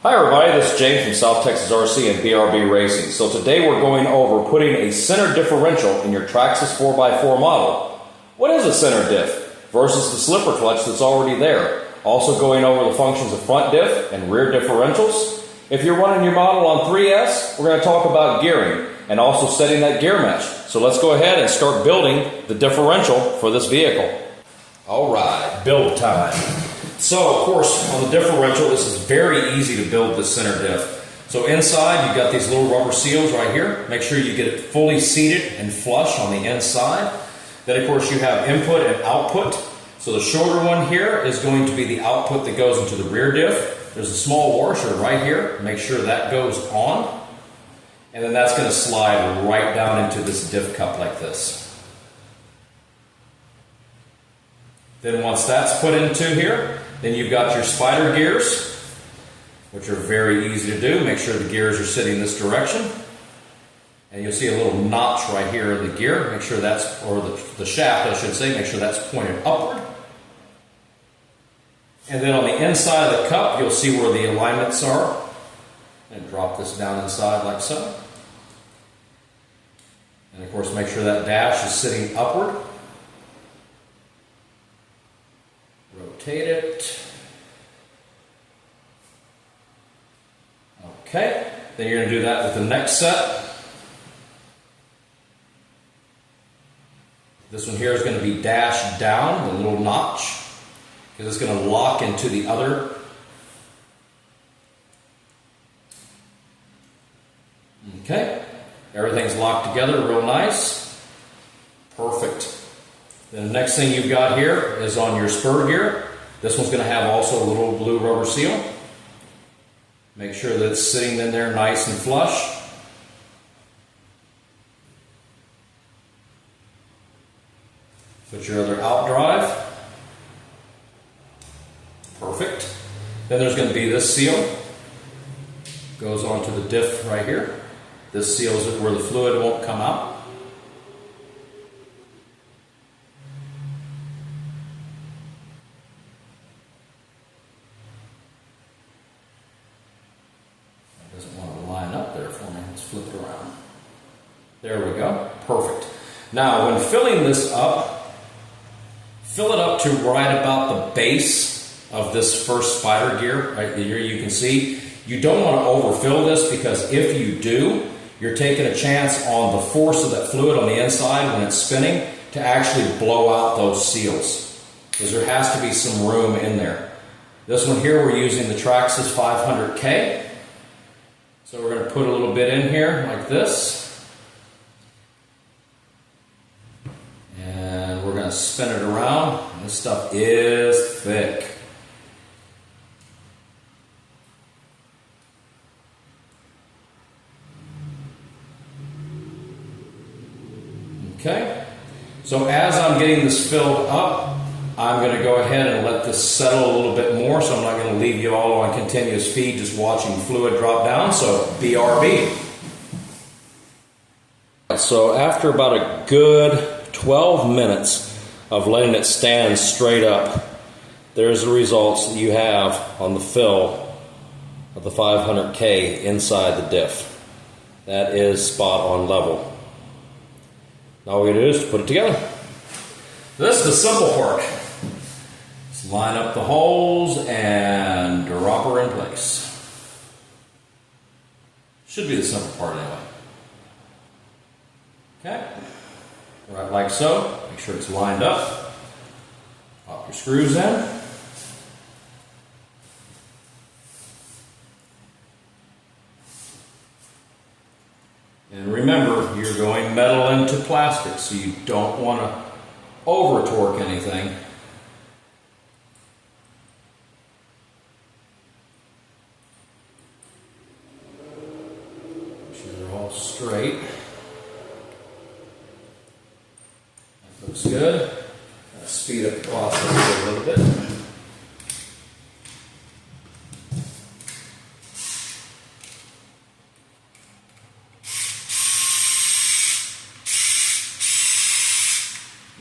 Hi everybody, this is James from South Texas RC and BRB Racing. So today we're going over putting a center differential in your Traxxas 4x4 model. What is a center diff versus the slipper clutch that's already there? Also going over the functions of front diff and rear differentials. If you're running your model on 3S, we're going to talk about gearing and also setting that gear mesh. So let's go ahead and start building the differential for this vehicle. Alright, build time. So, of course, on the differential, this is very easy to build the center diff. So inside, you've got these little rubber seals right here. Make sure you get it fully seated and flush on the inside. Then, of course, you have input and output. So the shorter one here is going to be the output that goes into the rear diff. There's a small washer right here. Make sure that goes on. And then that's going to slide right down into this diff cup like this. Then once that's put into here, then you've got your spider gears, which are very easy to do. Make sure the gears are sitting this direction. And you'll see a little notch right here in the gear. Make sure that's, or the shaft I should say, make sure that's pointed upward. And then on the inside of the cup, you'll see where the alignments are. And drop this down inside like so. And of course, make sure that dash is sitting upward. Rotate it. Okay, then you're going to do that with the next set. This one here is going to be dashed down, the little notch, because it's going to lock into the other. Okay, everything's locked together real nice. Perfect. Then the next thing you've got here is on your spur gear. This one's going to have also a little blue rubber seal. Make sure that it's sitting in there nice and flush. Put your other out drive. Perfect. Then there's going to be this seal. Goes onto the diff right here. This seals it where the fluid won't come out. Flip it around. There we go. Perfect. Now, when filling this up, fill it up to right about the base of this first spider gear. Right here you can see. You don't want to overfill this because if you do, you're taking a chance on the force of that fluid on the inside when it's spinning to actually blow out those seals. Because there has to be some room in there. This one here, we're using the Traxxas 500K. So we're going to put a little bit in here like this. And we're going to spin it around. This stuff is thick. Okay. So as I'm getting this filled up, I'm going to go ahead and let this settle a little bit more, so I'm not going to leave you all on continuous feed just watching fluid drop down, so BRB. So after about a good 12 minutes of letting it stand straight up, there's the results that you have on the fill of the 500K inside the diff. That is spot on level. Now all we do is put it together. This is the simple part. Line up the holes and drop her in place. Should be the simple part anyway. Okay. Right like so. Make sure it's lined up. Pop your screws in. And remember, you're going metal into plastic, so you don't want to over torque anything. Straight. That looks good. I'll speed up the process a little bit.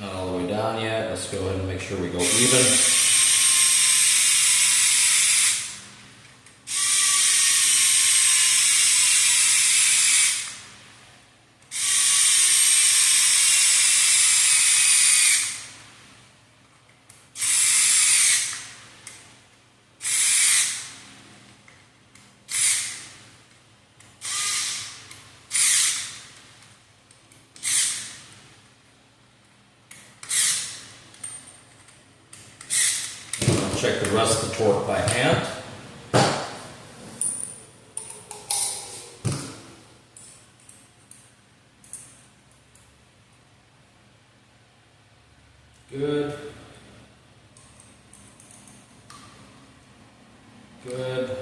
Not all the way down yet. Let's go ahead and make sure we go even. check the rest of the torque by hand. Good. Good.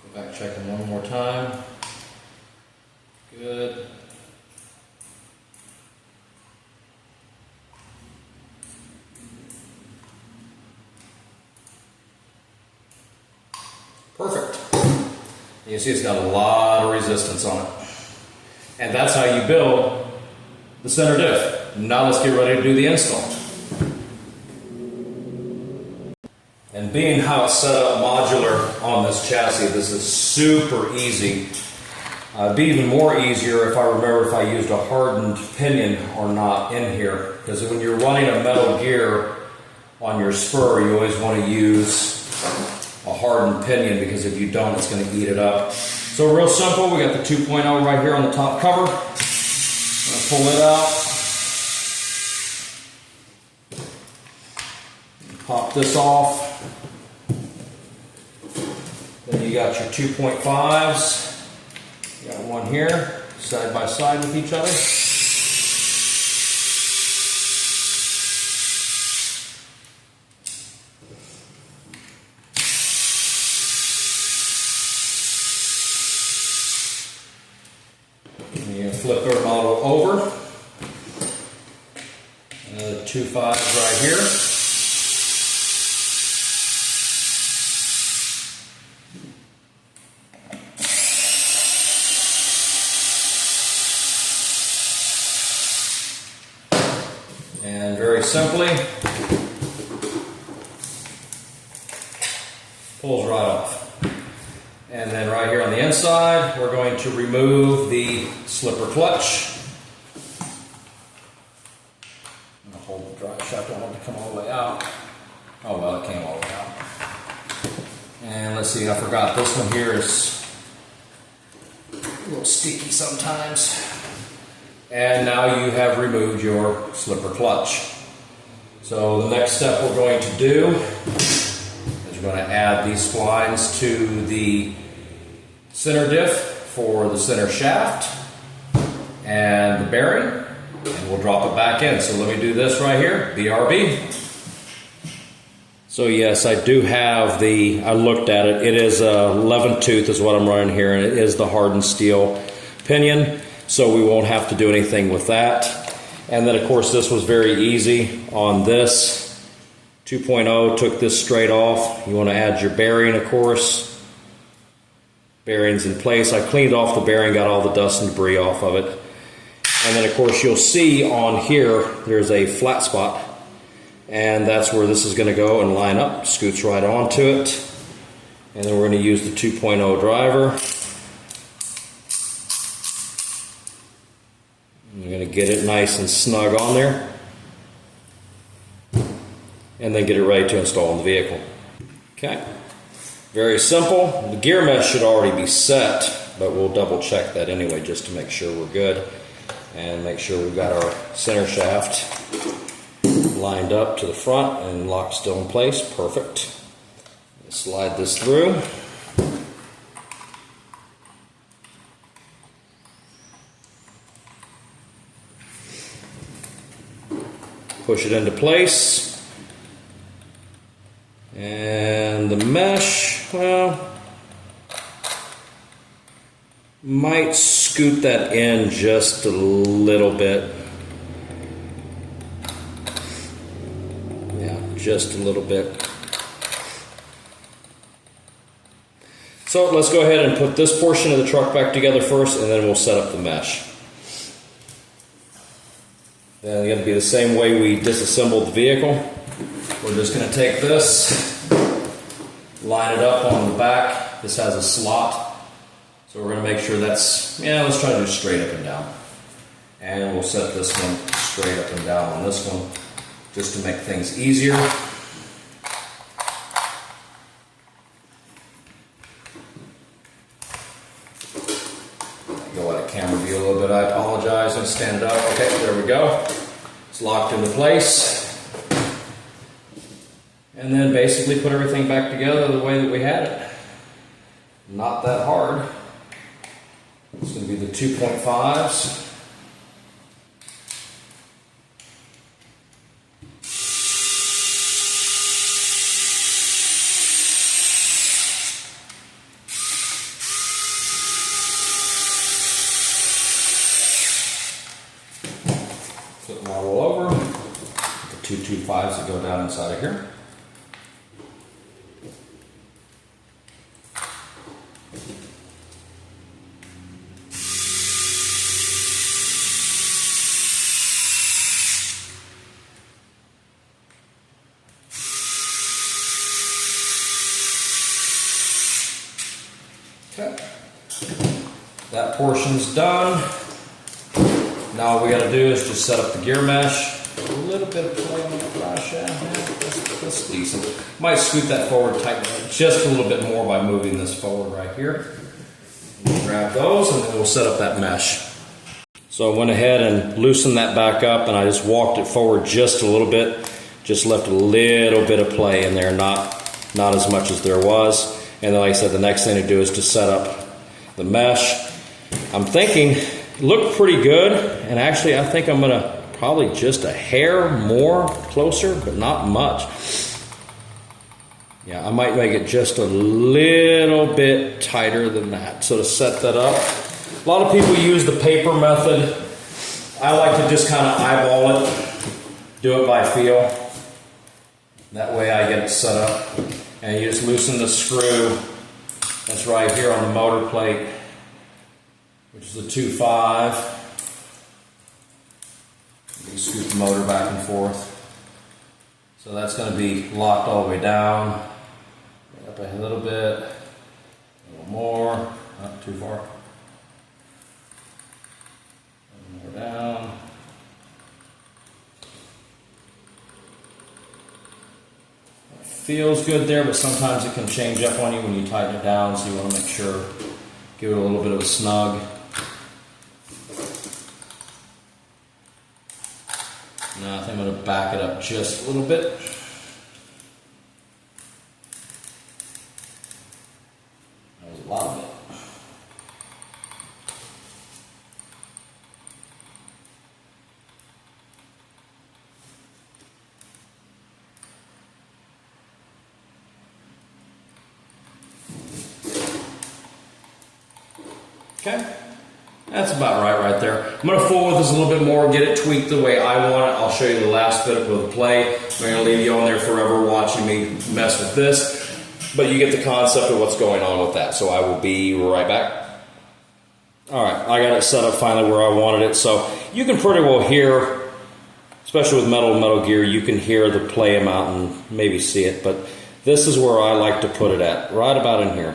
Go back, checking one more time. Good. Perfect. You see it's got a lot of resistance on it. And that's how you build the center diff. Now let's get ready to do the install. And being how it's set up modular on this chassis, this is super easy. It'd be even more easier if I remember if I used a hardened pinion or not in here. Because when you're running a metal gear on your spur, you always want to use a hardened pinion, because if you don't, it's going to eat it up. So real simple, we got the 2.0 right here on the top cover. I'm going to pull it out. Pop this off. Then you got your 2.5s. You got one here, side by side with each other. You're going to flip our model over. Another 2.5s right here. And very simply, pulls right off. And then right here on the inside, we're going to remove the slipper clutch. I'm going to hold the drive shaft. I don't want it to come all the way out. Oh well, it came all the way out. And let's see, I forgot this one here is a little sticky sometimes. And now you have removed your slipper clutch. So the next step we're going to do is we're going to add these splines to the center diff for the center shaft and the bearing, and we'll drop it back in. So let me do this right here, BRB. So yes, I do have I looked at it. It is a 11 tooth is what I'm running here, and it is the hardened steel pinion. So we won't have to do anything with that. And then of course this was very easy on this. 2.0 took this straight off. You want to add your bearing, of course. Bearing's in place. I cleaned off the bearing, got all the dust and debris off of it. And then of course you'll see on here there's a flat spot. And that's where this is going to go and line up. Scoots right onto it. And then we're going to use the 2.0 driver. I'm going to get it nice and snug on there, and then get it ready to install in the vehicle. Okay, very simple. The gear mesh should already be set, but we'll double check that anyway just to make sure we're good, and make sure we've got our center shaft lined up to the front and locked still in place. Perfect. Slide this through. Push it into place, and the mesh, well, might scoot that in just a little bit. Yeah, just a little bit. So let's go ahead and put this portion of the truck back together first, and then we'll set up the mesh. Then it's going to be the same way we disassembled the vehicle. We're just going to take this, line it up on the back. This has a slot, so we're going to make sure that's, let's try to do straight up and down. And we'll set this one straight up and down on this one, just to make things easier. Go out of camera view a little bit, I apologize, and stand up. Okay, there we go. and then basically put everything back together the way that we had it. Not that hard. It's going to be the 2.5s. Flip them all over. The 2.25s that go down inside of here. Okay, that portion's done. Now all we got to do is just set up the gear mesh. A little bit of play on the crash shaft. That's decent. Might scoot that forward, tighten it just a little bit more by moving this forward right here. We'll grab those and then we'll set up that mesh. So I went ahead and loosened that back up and I just walked it forward just a little bit. Just left a little bit of play in there, not as much as there was. And then, like I said, the next thing to do is to set up the mesh. I'm thinking, looked pretty good, and actually I think I'm gonna probably just a hair more closer, but not much. Yeah, I might make it just a little bit tighter than that. So to set that up, a lot of people use the paper method. I like to just kind of eyeball it, do it by feel. That way I get it set up. And you just loosen the screw that's right here on the motor plate, which is the 2.5. You scoot the motor back and forth. So that's going to be locked all the way down. Up a little bit, a little more, not too far. A little more down. Feels good there, but sometimes it can change up on you when you tighten it down, so you want to make sure, give it a little bit of a snug. Now I think I'm going to back it up just a little bit. That was a lot of it. Okay, that's about right there. I'm going to fool with this a little bit more, get it tweaked the way I want it. I'll show you the last bit of the play. I'm going to leave you on there forever watching me mess with this, but you get the concept of what's going on with that. So I will be right back. All right, I got it set up finally where I wanted it. So you can pretty well hear, especially with metal gear, you can hear the play amount and maybe see it, but this is where I like to put it at, right about in here.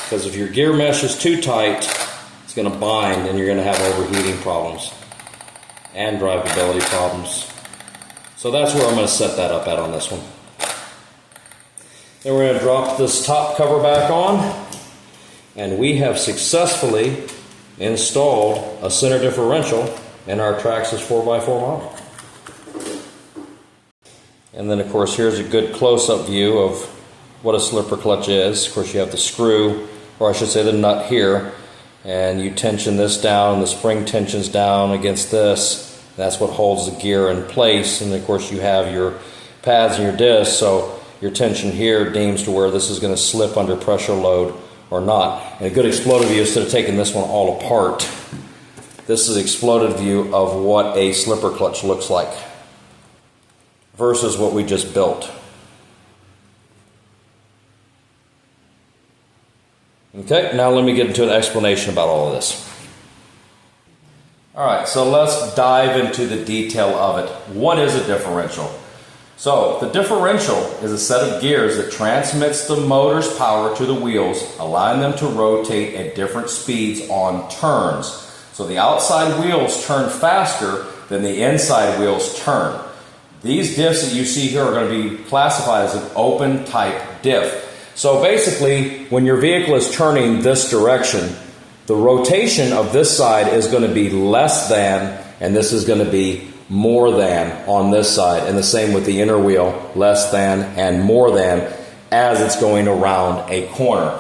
Because if your gear mesh is too tight, it's going to bind and you're going to have overheating problems and drivability problems. So that's where I'm going to set that up at on this one. Then we're going to drop this top cover back on, and we have successfully installed a center differential in our Traxxas 4x4 model. And then of course here's a good close-up view of what a slipper clutch is. Of course you have the screw, or I should say the nut here, and you tension this down, the spring tensions down against this. That's what holds the gear in place, and of course you have your pads and your discs, so your tension here deems to where this is going to slip under pressure load or not. And a good exploded view, instead of taking this one all apart, this is an exploded view of what a slipper clutch looks like versus what we just built. Okay, now let me get into an explanation about all of this. Alright, so let's dive into the detail of it. What is a differential? So, the differential is a set of gears that transmits the motor's power to the wheels, allowing them to rotate at different speeds on turns. So the outside wheels turn faster than the inside wheels turn. These diffs that you see here are going to be classified as an open type diff. So basically, when your vehicle is turning this direction, the rotation of this side is going to be less than, and this is going to be more than on this side. And the same with the inner wheel, less than and more than as it's going around a corner.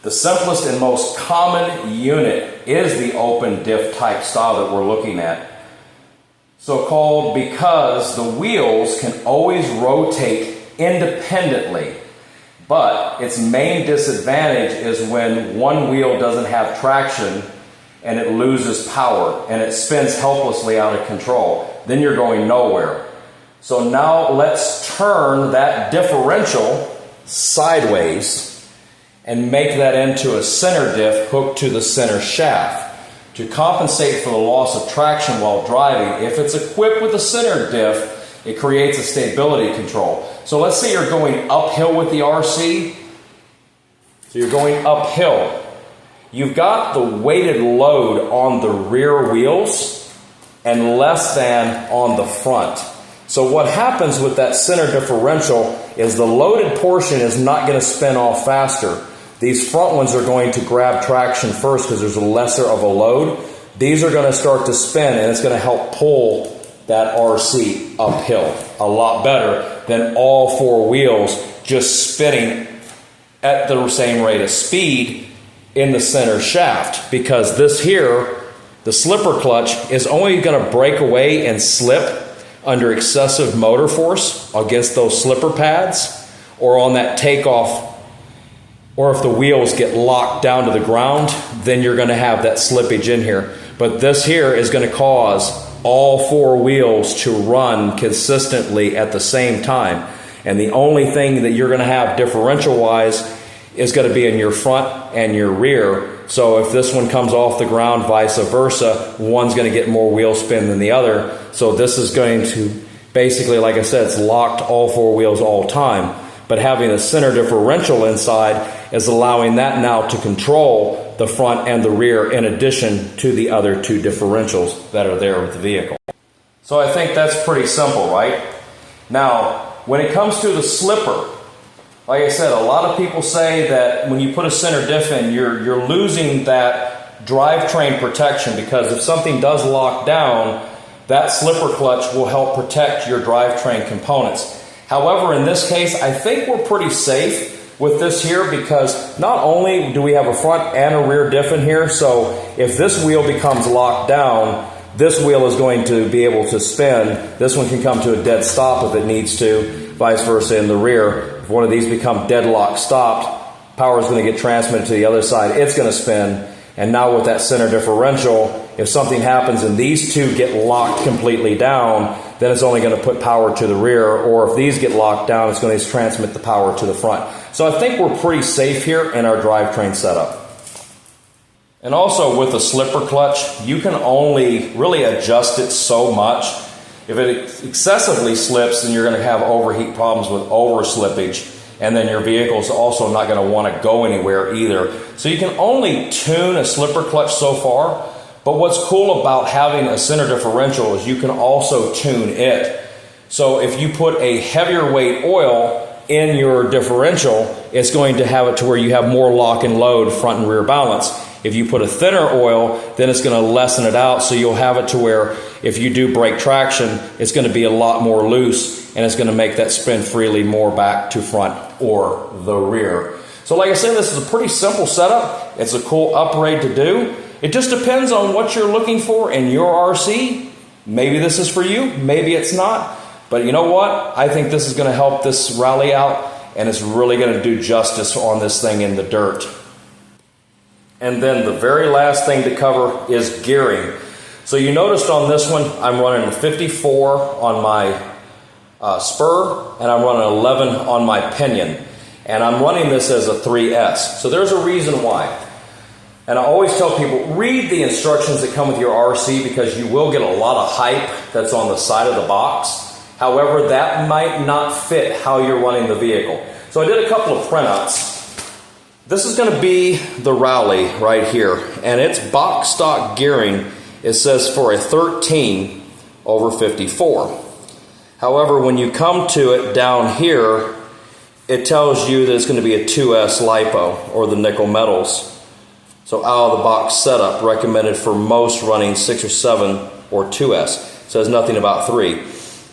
The simplest and most common unit is the open diff type style that we're looking at. So called because the wheels can always rotate independently. But its main disadvantage is when one wheel doesn't have traction and it loses power and it spins helplessly out of control. Then you're going nowhere. So now let's turn that differential sideways and make that into a center diff hooked to the center shaft. To compensate for the loss of traction while driving, if it's equipped with a center diff, it creates a stability control. So let's say you're going uphill with the RC. So you're going uphill. You've got the weighted load on the rear wheels and less than on the front. So what happens with that center differential is the loaded portion is not going to spin off faster. These front ones are going to grab traction first because there's a lesser of a load. These are going to start to spin and it's going to help pull that RC uphill a lot better than all four wheels just spinning at the same rate of speed in the center shaft, because this here, the slipper clutch, is only going to break away and slip under excessive motor force against those slipper pads or on that takeoff, or if the wheels get locked down to the ground, then you're going to have that slippage in here. But this here is going to cause all four wheels to run consistently at the same time. And the only thing that you're going to have differential-wise is going to be in your front and your rear. So if this one comes off the ground, vice versa, one's going to get more wheel spin than the other. So this is going to basically, like I said, it's locked all four wheels all time. But having a center differential inside is allowing that now to control the front and the rear in addition to the other two differentials that are there with the vehicle. So I think that's pretty simple, right? Now, when it comes to the slipper, like I said, a lot of people say that when you put a center diff in, you're losing that drivetrain protection, because if something does lock down, that slipper clutch will help protect your drivetrain components. However, in this case, I think we're pretty safe with this here, because not only do we have a front and a rear diff in here, so if this wheel becomes locked down, this wheel is going to be able to spin. This one can come to a dead stop if it needs to, vice versa in the rear. If one of these become deadlock stopped, power is going to get transmitted to the other side. It's going to spin. And now with that center differential, if something happens and these two get locked completely down, then it's only going to put power to the rear. Or if these get locked down, it's going to transmit the power to the front. So I think we're pretty safe here in our drivetrain setup. And also with the slipper clutch, you can only really adjust it so much. If it excessively slips, then you're going to have overheat problems with over slippage. And then your vehicle is also not going to want to go anywhere either. So you can only tune a slipper clutch so far. But what's cool about having a center differential is you can also tune it. So if you put a heavier weight oil in your differential, it's going to have it to where you have more lock and load front and rear balance. If you put a thinner oil, then it's going to lessen it out, so you'll have it to where if you do break traction, it's going to be a lot more loose, and it's going to make that spin freely more back to front or the rear. So like I said, this is a pretty simple setup. It's a cool upgrade to do. It just depends on what you're looking for in your RC. Maybe this is for you, maybe it's not. But you know what? I think this is going to help this rally out, and it's really going to do justice on this thing in the dirt. And then the very last thing to cover is gearing. So you noticed on this one, I'm running a 54 on my spur, and I'm running 11 on my pinion. And I'm running this as a 3S. So there's a reason why. And I always tell people, read the instructions that come with your RC, because you will get a lot of hype that's on the side of the box. However, that might not fit how you're running the vehicle. So I did a couple of printouts. This is going to be the Rally right here, and it's box stock gearing. It says for a 13 over 54. However, when you come to it down here, it tells you that it's going to be a 2S lipo, or the nickel metals. So out of the box setup, recommended for most running 6 or 7 or 2S. It says nothing about 3.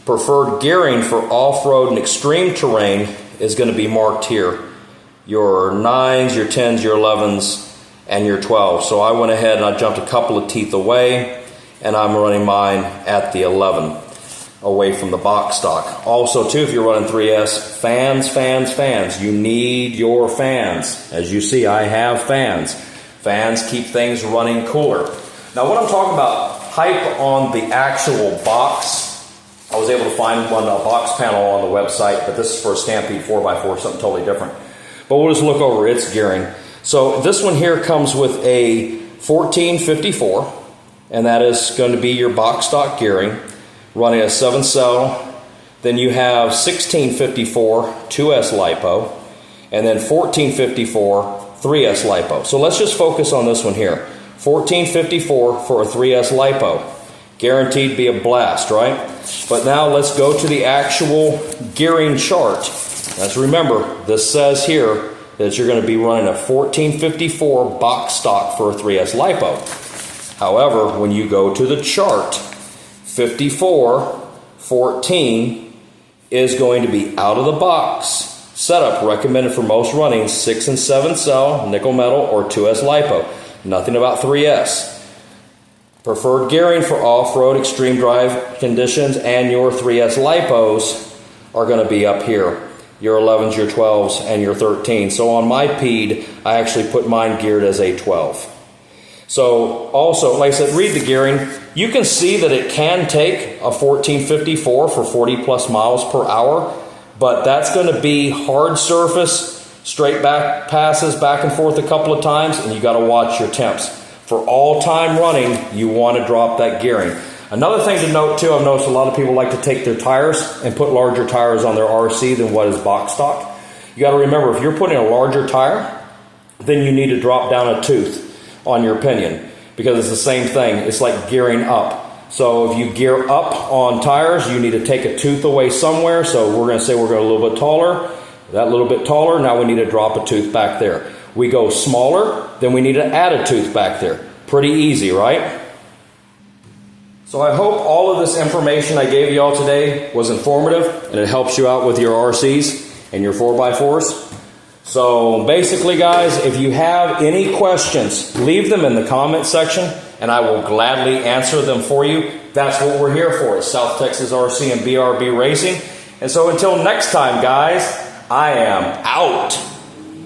Preferred gearing for off-road and extreme terrain is going to be marked here. Your 9s, your 10s, your 11s, and your 12s. So I went ahead and I jumped a couple of teeth away, and I'm running mine at the 11, away from the box stock. Also too, if you're running 3S, fans. You need your fans. As you see, I have fans. Fans keep things running cooler. Now what I'm talking about, hype on the actual box, I was able to find one, a box panel on the website, but this is for a Stampede 4x4, something totally different. But we'll just look over its gearing. So this one here comes with a 1454, and that is going to be your box stock gearing, running a 7-cell. Then you have 1654 2S lipo, and then 1454 3S lipo. So let's just focus on this one here. 1454 for a 3S lipo. Guaranteed to be a blast, right? But now let's go to the actual gearing chart. Let's remember, this says here that you're going to be running a 1454 box stock for a 3S lipo. However, when you go to the chart, 5414 is going to be out of the box setup, recommended for most running 6 and 7 cell nickel metal or 2S lipo. Nothing about 3S. Preferred gearing for off-road extreme drive conditions, and your 3S lipos are going to be up here. Your 11s, your 12s, and your 13s. So on my PED, I actually put mine geared as a 12. So also, like I said, read the gearing. You can see that it can take a 1454 for 40 plus miles per hour, but that's going to be hard surface, straight back passes back and forth a couple of times, and you got to watch your temps. For all time running, you want to drop that gearing. Another thing to note too, I've noticed a lot of people like to take their tires and put larger tires on their RC than what is box stock. You got to remember, if you're putting a larger tire, then you need to drop down a tooth on your pinion, because it's the same thing. It's like gearing up. So if you gear up on tires, you need to take a tooth away somewhere. So we're going to say we're going a little bit taller. That little bit taller, now we need to drop a tooth back there. We go smaller, then we need to add a tooth back there. Pretty easy, right? So I hope all of this information I gave you all today was informative and it helps you out with your RCs and your 4x4s. So basically, guys, if you have any questions, leave them in the comment section and I will gladly answer them for you. That's what we're here for, is South Texas RC and BRB Racing. And so until next time, guys, I am out.